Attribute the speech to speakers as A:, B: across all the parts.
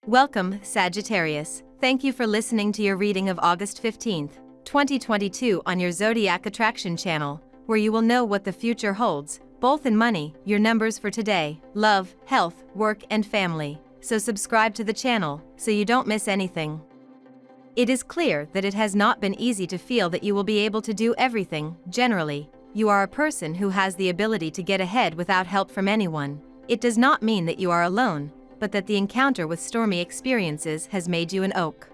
A: Welcome, Sagittarius. Thank you for listening to your reading of August 15th, 2022 on your Zodiac Attraction channel, where you will know what the future holds, both in money, your numbers for today, love, health, work and family. So subscribe to the channel, so you don't miss anything. It is clear that it has not been easy to feel that you will be able to do everything. Generally, you are a person who has the ability to get ahead without help from anyone. It does not mean that you are alone, but that the encounter with stormy experiences has made you an oak.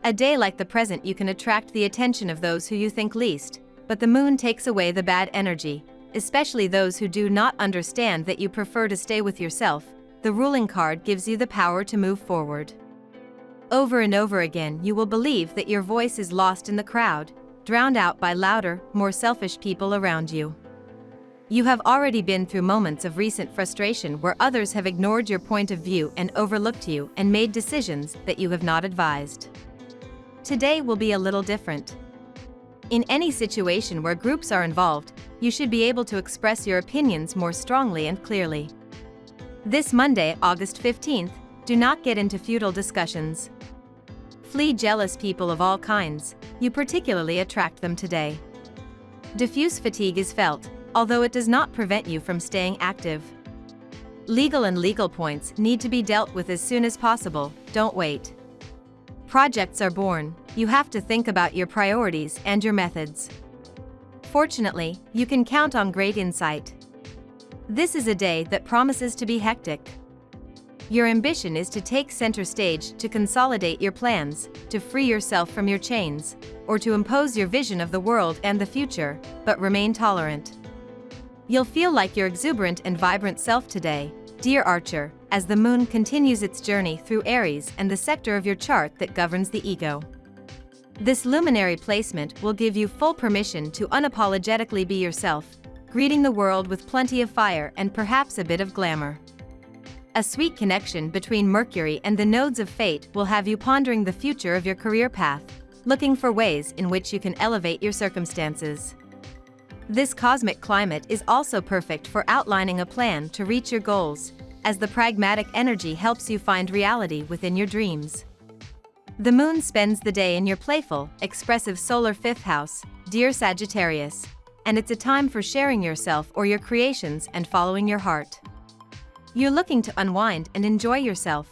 A: A day like the present, you can attract the attention of those who you think least, but the moon takes away the bad energy, especially those who do not understand that you prefer to stay with yourself. The ruling card gives you the power to move forward. Over and over again, you will believe that your voice is lost in the crowd, drowned out by louder, more selfish people around you. You have already been through moments of recent frustration where others have ignored your point of view and overlooked you and made decisions that you have not advised. Today will be a little different. In any situation where groups are involved, you should be able to express your opinions more strongly and clearly. This Monday, August 15th, do not get into futile discussions. Flee jealous people of all kinds, you particularly attract them today. Diffuse fatigue is felt, although it does not prevent you from staying active. Legal points need to be dealt with as soon as possible, don't wait. Projects are born, you have to think about your priorities and your methods. Fortunately, you can count on great insight. This is a day that promises to be hectic. Your ambition is to take center stage, to consolidate your plans, to free yourself from your chains, or to impose your vision of the world and the future, but remain tolerant. You'll feel like your exuberant and vibrant self today, dear Archer, as the moon continues its journey through Aries and the sector of your chart that governs the ego. This luminary placement will give you full permission to unapologetically be yourself, greeting the world with plenty of fire and perhaps a bit of glamour. A sweet connection between Mercury and the nodes of fate will have you pondering the future of your career path, looking for ways in which you can elevate your circumstances. This cosmic climate is also perfect for outlining a plan to reach your goals, as the pragmatic energy helps you find reality within your dreams. The moon spends the day in your playful, expressive solar fifth house, dear Sagittarius, and it's a time for sharing yourself or your creations and following your heart. You're looking to unwind and enjoy yourself.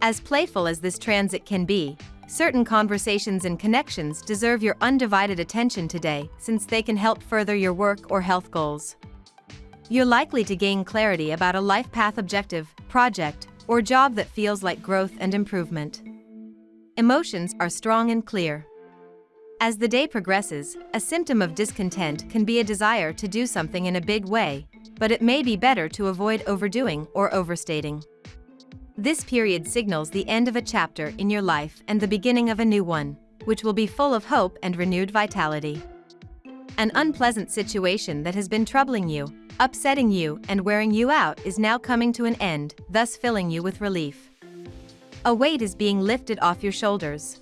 A: As playful as this transit can be, certain conversations and connections deserve your undivided attention today, since they can help further your work or health goals. You're likely to gain clarity about a life path, objective, project, or job that feels like growth and improvement. Emotions are strong and clear. As the day progresses, a symptom of discontent can be a desire to do something in a big way, but it may be better to avoid overdoing or overstating. This period signals the end of a chapter in your life and the beginning of a new one, which will be full of hope and renewed vitality. An unpleasant situation that has been troubling you, upsetting you, and wearing you out is now coming to an end, thus filling you with relief. A weight is being lifted off your shoulders.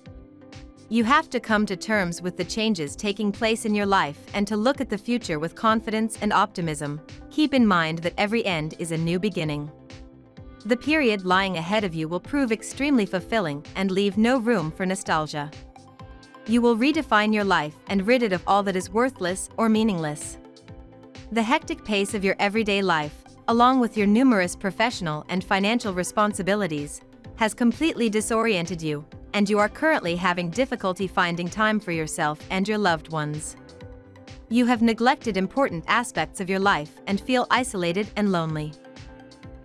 A: You have to come to terms with the changes taking place in your life and to look at the future with confidence and optimism. Keep in mind that every end is a new beginning. The period lying ahead of you will prove extremely fulfilling and leave no room for nostalgia. You will redefine your life and rid it of all that is worthless or meaningless. The hectic pace of your everyday life, along with your numerous professional and financial responsibilities, has completely disoriented you, and you are currently having difficulty finding time for yourself and your loved ones. You have neglected important aspects of your life and feel isolated and lonely.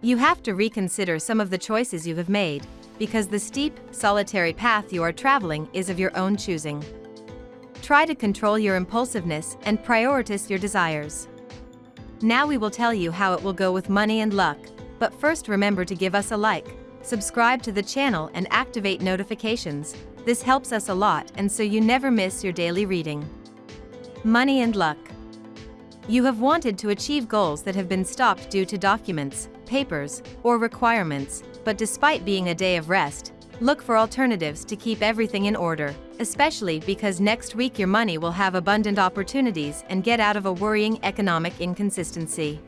A: You have to reconsider some of the choices you have made, because the steep, solitary path you are traveling is of your own choosing. Try to control your impulsiveness and prioritize your desires. Now we will tell you how it will go with money and luck, but first remember to give us a like, subscribe to the channel and activate notifications. This helps us a lot and so you never miss your daily reading. Money and luck. You have wanted to achieve goals that have been stopped due to documents, papers, or requirements, but despite being a day of rest, look for alternatives to keep everything in order, especially because next week your money will have abundant opportunities and get out of a worrying economic inconsistency.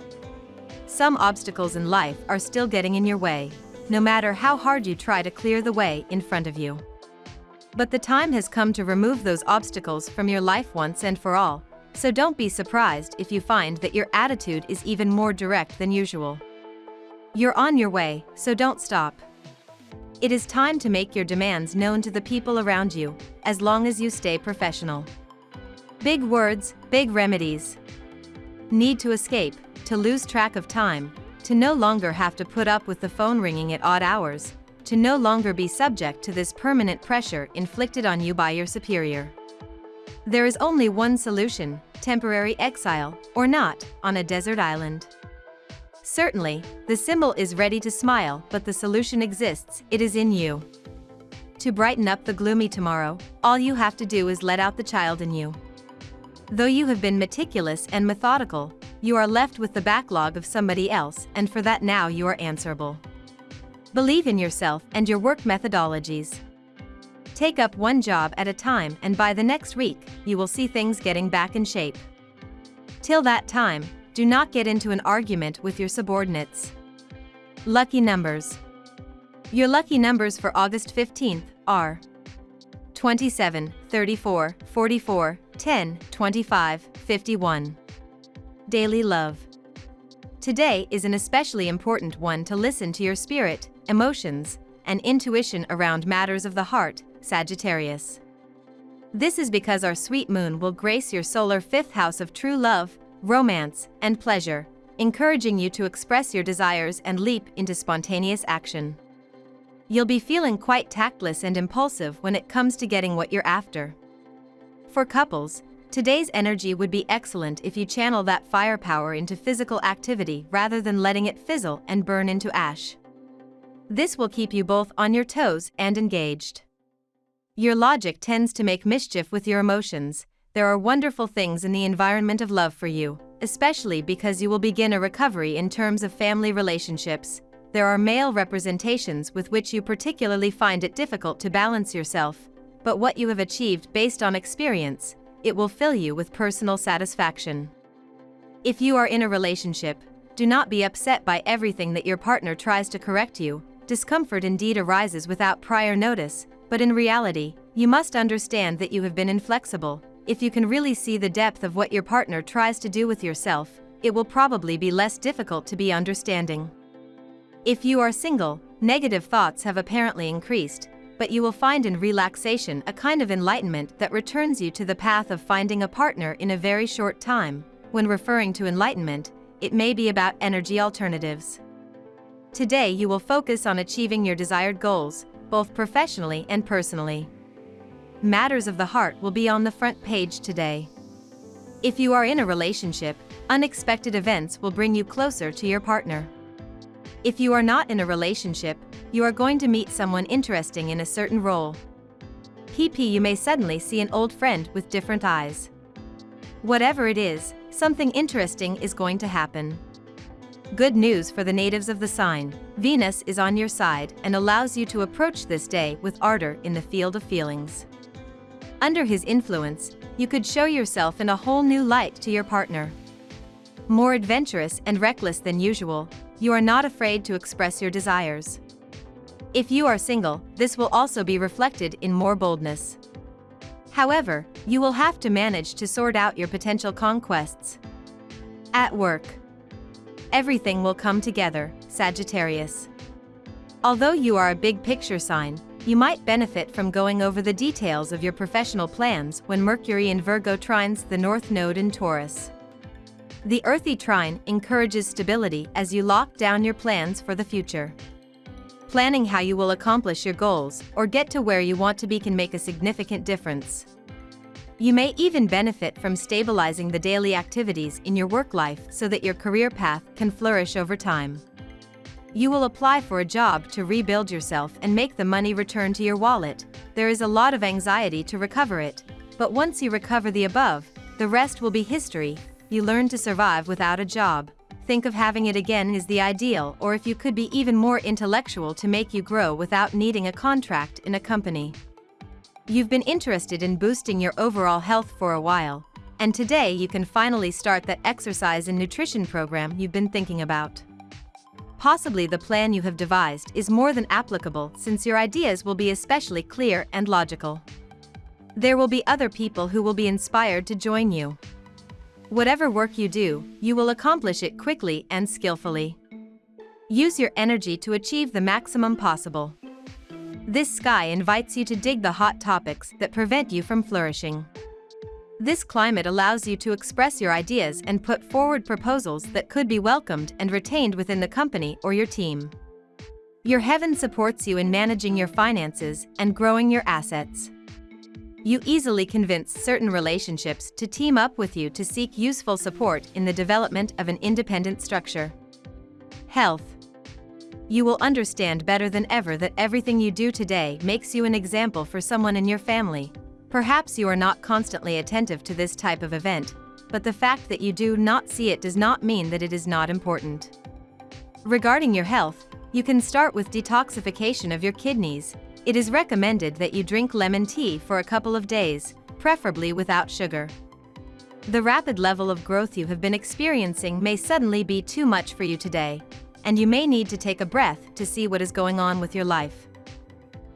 A: Some obstacles in life are still getting in your way. no matter how hard you try to clear the way in front of you. But the time has come to remove those obstacles from your life once and for all, so don't be surprised if you find that your attitude is even more direct than usual. You're on your way, so don't stop. It is time to make your demands known to the people around you, as long as you stay professional. Big words, big remedies. Need to escape, to lose track of time, to no longer have to put up with the phone ringing at odd hours, to no longer be subject to this permanent pressure inflicted on you by your superior. There is only one solution: temporary exile, or not, on a desert island. Certainly, the symbol is ready to smile, but the solution exists, it is in you. To brighten up the gloomy tomorrow, all you have to do is let out the child in you. Though you have been meticulous and methodical, you are left with the backlog of somebody else, and for that now you are answerable. Believe in yourself and your work methodologies. Take up one job at a time, and by the next week, you will see things getting back in shape. Till that time, do not get into an argument with your subordinates. Lucky numbers. Your lucky numbers for August 15th are 27, 34, 44, 10, 25, 51. Daily love. Today is an especially important one to listen to your spirit, emotions, and intuition around matters of the heart, Sagittarius. This is because our sweet moon will grace your solar fifth house of true love, romance, and pleasure, encouraging you to express your desires and leap into spontaneous action. You'll be feeling quite tactless and impulsive when it comes to getting what you're after. For couples, today's energy would be excellent if you channel that firepower into physical activity rather than letting it fizzle and burn into ash. This will keep you both on your toes and engaged. Your logic tends to make mischief with your emotions. There are wonderful things in the environment of love for you, especially because you will begin a recovery in terms of family relationships. There are male representations with which you particularly find it difficult to balance yourself, but what you have achieved based on experience, it will fill you with personal satisfaction. If you are in a relationship, do not be upset by everything that your partner tries to correct you. Discomfort indeed arises without prior notice, but in reality, you must understand that you have been inflexible. If you can really see the depth of what your partner tries to do with yourself, it will probably be less difficult to be understanding. If you are single, negative thoughts have apparently increased, but you will find in relaxation a kind of enlightenment that returns you to the path of finding a partner in a very short time. When referring to enlightenment, it may be about energy alternatives. Today you will focus on achieving your desired goals, both professionally and personally. Matters of the heart will be on the front page today. If you are in a relationship, unexpected events will bring you closer to your partner. If you are not in a relationship, you are going to meet someone interesting in a certain role. You may suddenly see an old friend with different eyes. Whatever it is, something interesting is going to happen. Good news for the natives of the sign. Venus is on your side and allows you to approach this day with ardor in the field of feelings. Under his influence, you could show yourself in a whole new light to your partner. More adventurous and reckless than usual, you are not afraid to express your desires. If you are single, this will also be reflected in more boldness. However, you will have to manage to sort out your potential conquests. At work, everything will come together, Sagittarius. Although you are a big picture sign, you might benefit from going over the details of your professional plans when Mercury in Virgo trines the North Node in Taurus. The earthy trine encourages stability as you lock down your plans for the future. Planning how you will accomplish your goals or get to where you want to be can make a significant difference. You may even benefit from stabilizing the daily activities in your work life so that your career path can flourish over time. You will apply for a job to rebuild yourself and make the money return to your wallet. There is a lot of anxiety to recover it, but once you recover the above, the rest will be history. You learn to survive without a job. Think of having it again is the ideal, or if you could be even more intellectual to make you grow without needing a contract in a company. You've been interested in boosting your overall health for a while, and today you can finally start that exercise and nutrition program you've been thinking about. Possibly the plan you have devised is more than applicable since your ideas will be especially clear and logical. There will be other people who will be inspired to join you. Whatever work you do, you will accomplish it quickly and skillfully. Use your energy to achieve the maximum possible. This sky invites you to dig the hot topics that prevent you from flourishing. This climate allows you to express your ideas and put forward proposals that could be welcomed and retained within the company or your team. Your heaven supports you in managing your finances and growing your assets. You easily convince certain relationships to team up with you to seek useful support in the development of an independent structure. Health. You will understand better than ever that everything you do today makes you an example for someone in your family. Perhaps you are not constantly attentive to this type of event, but the fact that you do not see it does not mean that it is not important. Regarding your health, you can start with detoxification of your kidneys. It is recommended that you drink lemon tea for a couple of days, preferably without sugar. The rapid level of growth you have been experiencing may suddenly be too much for you today, and you may need to take a breath to see what is going on with your life.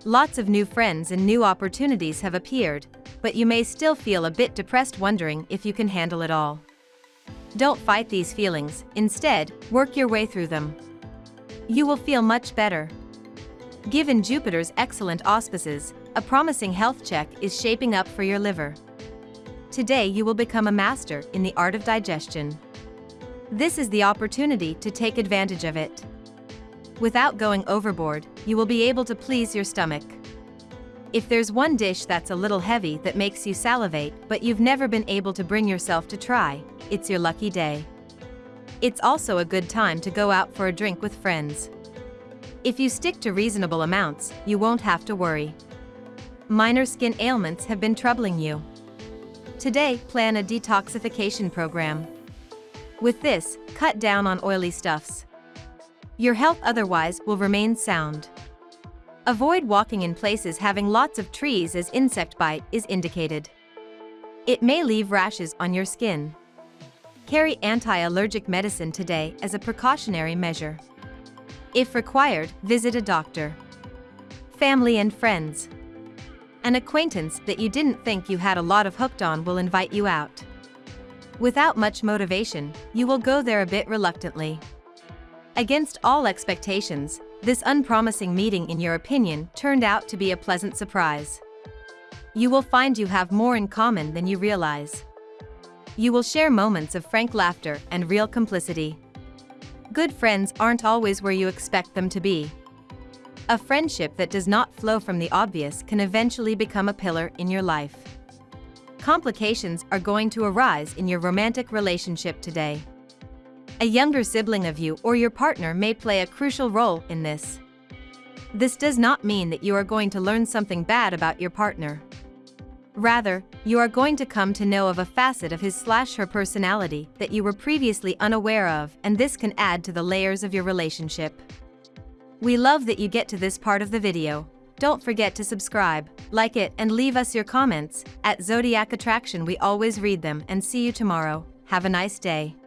A: Lots of new friends and new opportunities have appeared, but you may still feel a bit depressed wondering if you can handle it all. Don't fight these feelings, instead, work your way through them. You will feel much better. Given Jupiter's excellent auspices, a promising health check is shaping up for your liver. Today you will become a master in the art of digestion. This is the opportunity to take advantage of it. Without going overboard, you will be able to please your stomach. If there's one dish that's a little heavy that makes you salivate but you've never been able to bring yourself to try, it's your lucky day. It's also a good time to go out for a drink with friends. If you stick to reasonable amounts, you won't have to worry. Minor skin ailments have been troubling you. Today, plan a detoxification program. With this, cut down on oily stuffs. Your health otherwise will remain sound. Avoid walking in places having lots of trees as insect bite is indicated. It may leave rashes on your skin. Carry anti-allergic medicine today as a precautionary measure. If required, visit a doctor. Family and friends. An acquaintance that you didn't think you had a lot of hooked on will invite you out. Without much motivation, you will go there a bit reluctantly. Against all expectations, this unpromising meeting in your opinion turned out to be a pleasant surprise. You will find you have more in common than you realize. You will share moments of frank laughter and real complicity. Good friends aren't always where you expect them to be. A friendship that does not flow from the obvious can eventually become a pillar in your life. Complications are going to arise in your romantic relationship today. A younger sibling of you or your partner may play a crucial role in this. This does not mean that you are going to learn something bad about your partner. Rather, you are going to come to know of a facet of his/her personality that you were previously unaware of, and this can add to the layers of your relationship. We love that you get to this part of the video. Don't forget to subscribe, like it, and leave us your comments. At Zodiac Attraction we always read them, and see you tomorrow. Have a nice day.